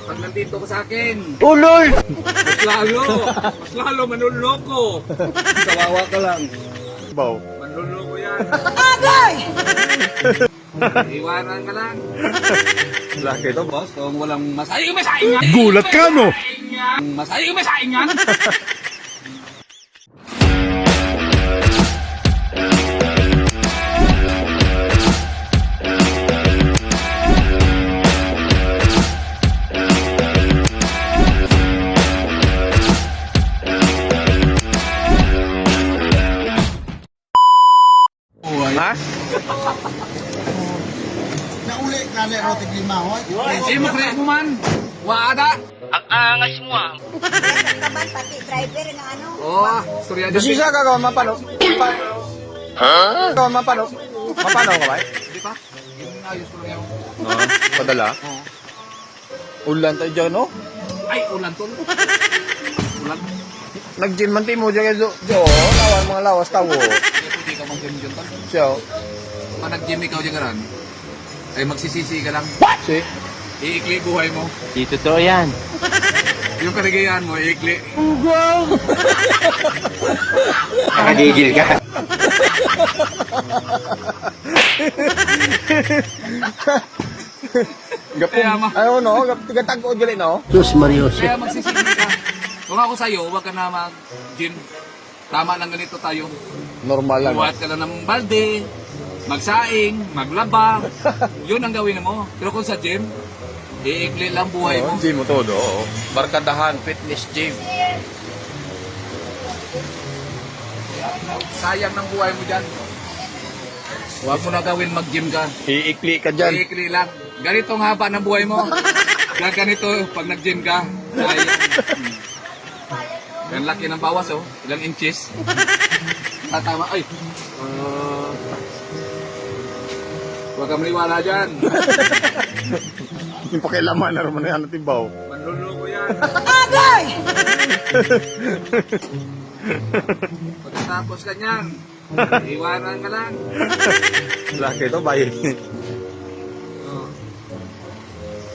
pag nandito ka sa akin, Ulol! mas lalo manluloko. Kawawa ka lang. Baw. Manluloko yan. Iwanan ka lang. Laki to. Boss, kung walang masayo, masaing yan. Gulat ka, no? Masayo, masaing yan. Ha? Nauli ka na erotic lima, hoy. Kasi mo create mo man. Waada. Kaban pati driver na ano. Oh, storya dyan. Gusto siya gagawa mapano? Ha? Gagawa mapano? Mapano ka ba? Di ba? Yung ayos ko lang yun. No, padala. Oo. Ulan tayo dyan, no? Ay, ulan to. Ulan. Nag-gym man mo dyan, Jo. Lawan mga lawas tawo. Hindi ka mang gym dyan to. Siya, Kung nag-gym ikaw dyan garan, ay magsisisi ka lang. si. Iikli buhay mo. Di totoo yan. Yung kaligayahan mo, iikli. Nakagigil ka. Gapong, Kaya ma- ayaw no? Tigatag-o dyan, no? Kaya magsisisi ka. Kung ako sa'yo, huwag ka na mag-gym. Tama lang ganito tayo. Normal lang. Buhat ka lang ng balde, magsaing, maglaba. Yun ang gawin mo. Pero kung sa gym, iikli lang buhay mo. Gym mo todo, oo. Barkadahan, fitness gym. Sayang ng buhay mo dyan. Huwag mo na gawin mag-gym ka. Iikli ka dyan. Iikli lang. Ganito ang haba ng buhay mo. Kaya ganito pag nag-gym ka. Sayang. Ang laki ng bawas, oh. Ilang inches. Tama. Ay. Huwag ka maniwala dyan. Yung pakialaman na naman yan natin baw. Manluloko yan. Pagkatapos ka niyan, iwanan ka lang. Laki to, bayik. Oh.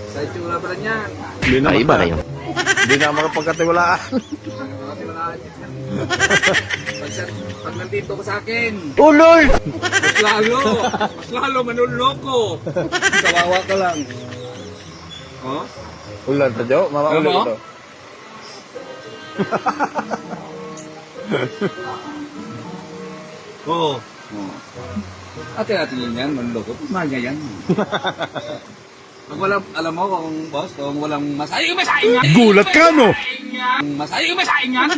Sa itsura pa lang yan. Hindi na, Ay, iba na yun. Hindi na makapagkatiwalaan. Pag nandito ka sa akin, Ulol! mas lalo manluloko. Kawawa ka lang. Oh? Ulan ta, Jo. Mama Ano ulit mo? ito. Oo. Ate-ate lang yan, manluloko. Maga yan. Pag walang, alam mo kung boss, kung walang masayo, masaing yan! Gulat ka, no? Masayo, masaing yan!